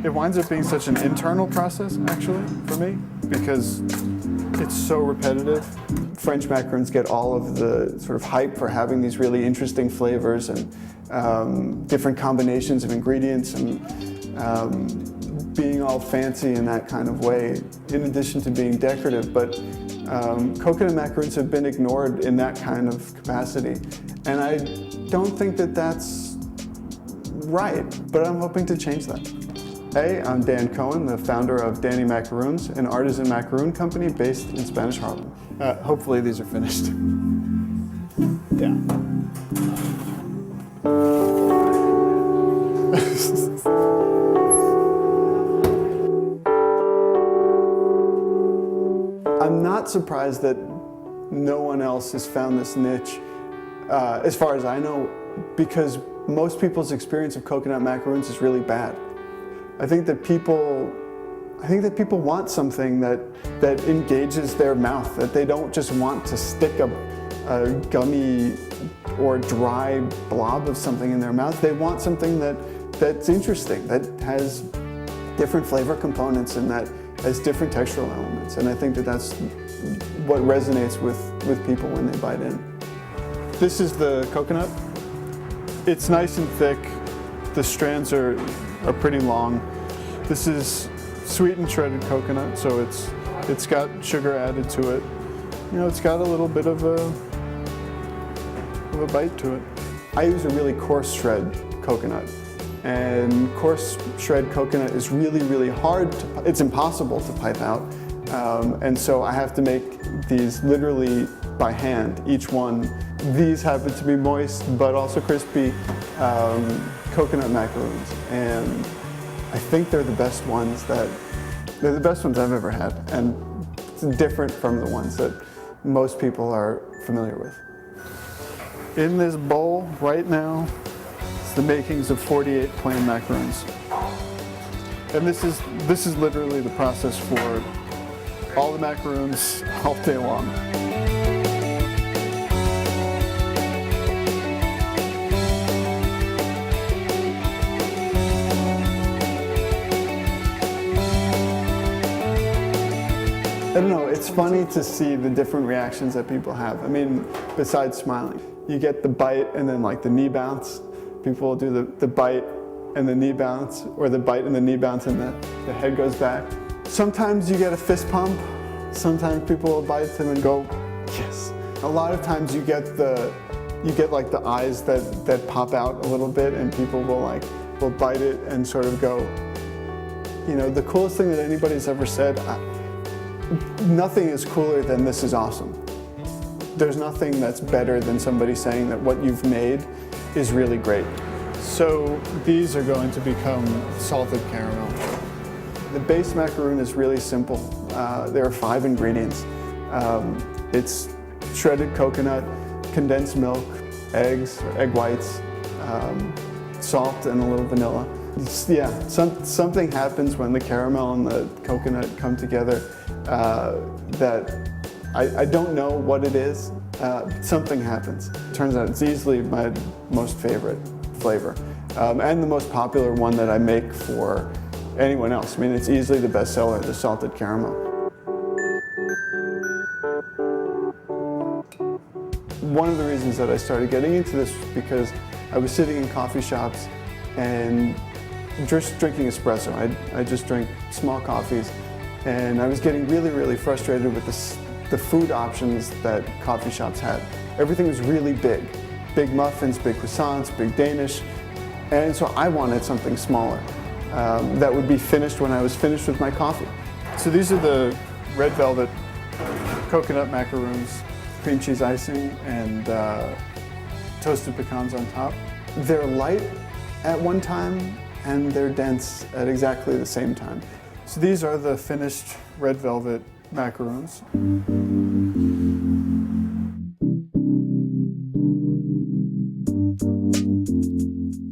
It winds up being such an internal process, actually, for me, because it's so repetitive. French macaroons get all of the sort of hype for having these really interesting flavors and different combinations of ingredients and being all fancy in that kind of way, in addition to being decorative. But coconut macaroons have been ignored in that kind of capacity. And I don't think that that's right, but I'm hoping to change that. Hey, I'm Dan Cohen, the founder of Danny Macaroons, an artisan macaroon company based in Spanish Harlem. Hopefully these are finished. Yeah. I'm not surprised that no one else has found this niche, as far as I know, because most people's experience of coconut macaroons is really bad. I think that people want something that engages their mouth, that they don't just want to stick a gummy or dry blob of something in their mouth. They want something that's interesting, that has different flavor components and that has different textural elements. And I think that that's what resonates with people when they bite in. This is the coconut. It's nice and thick. The strands are pretty long. This is sweetened shredded coconut, so it's got sugar added to it. You know, it's got a little bit of a bite to it. I use a really coarse shred coconut, and coarse shred coconut is really, really hard to, it's impossible to pipe out. And so I have to make these literally by hand, each one. These happen to be moist, but also crispy coconut macaroons. And I think they're the best ones I've ever had. And it's different from the ones that most people are familiar with. In this bowl right now, it's the makings of 48 plain macaroons. And this is literally the process for all the macaroons all day long. I don't know, it's funny to see the different reactions that people have. I mean, besides smiling. You get the bite and then like the knee bounce. People will do the bite and the knee bounce, or the bite and the knee bounce and the head goes back. Sometimes you get a fist pump. Sometimes people will bite them and go, yes. A lot of times you get like the eyes that pop out a little bit, and people will bite it and sort of go, you know, the coolest thing that anybody's ever said, nothing is cooler than "this is awesome." There's nothing that's better than somebody saying that what you've made is really great. So these are going to become salted caramel. The base macaroon is really simple. There are 5 ingredients. It's shredded coconut, condensed milk, eggs, or egg whites, salt, and a little vanilla. Yeah, something happens when the caramel and the coconut come together that I don't know what it is. Something happens. Turns out it's easily my most favorite flavor, and the most popular one that I make for anyone else. I mean, it's easily the best seller, the salted caramel. One of the reasons that I started getting into this was because I was sitting in coffee shops and just drinking espresso. I just drink small coffees, and I was getting really, really frustrated with the food options that coffee shops had. Everything was really big. Big muffins, big croissants, big Danish, and so I wanted something smaller that would be finished when I was finished with my coffee. So these are the red velvet coconut macaroons, cream cheese icing, and toasted pecans on top. They're light at one time, and they're dense at exactly the same time. So these are the finished red velvet macaroons.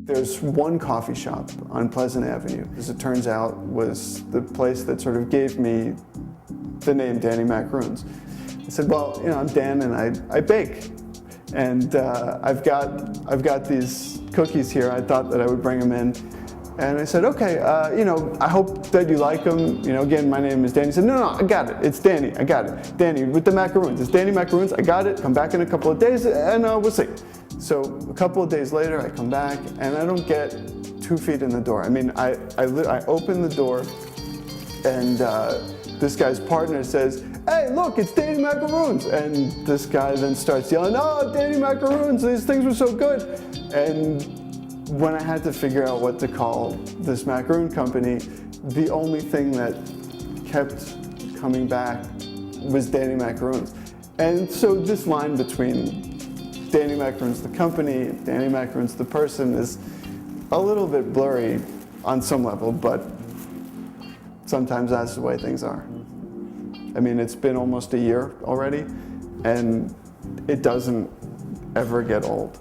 There's one coffee shop on Pleasant Avenue, as it turns out, was the place that sort of gave me the name Danny Macaroons. I said, well, you know, I'm Dan and I bake. And I've got these cookies here. I thought that I would bring them in. And I said, okay, I hope that you like them. Again, my name is Danny. He said, no, I got it. It's Danny. I got it. Danny with the Macaroons. It's Danny Macaroons. I got it. Come back in a couple of days and we'll see. So a couple of days later, I come back and I don't get 2 feet in the door. I mean, I open the door and this guy's partner says, hey, look, it's Danny Macaroons. And this guy then starts yelling, oh, Danny Macaroons, these things were so good. And when I had to figure out what to call this macaroon company, the only thing that kept coming back was Danny Macaroons. And so this line between Danny Macaroons the company, Danny Macaroons the person is a little bit blurry on some level, but sometimes that's the way things are. I mean, it's been almost a year already, and it doesn't ever get old.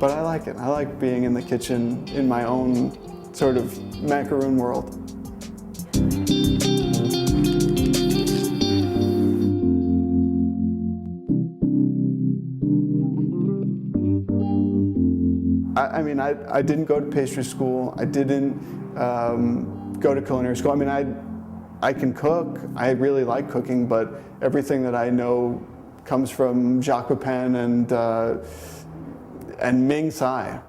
But I like it. I like being in the kitchen in my own sort of macaroon world. I didn't go to pastry school. I didn't go to culinary school. I mean, I can cook. I really like cooking, but everything that I know comes from Jacques Pepin and Ming Tsai.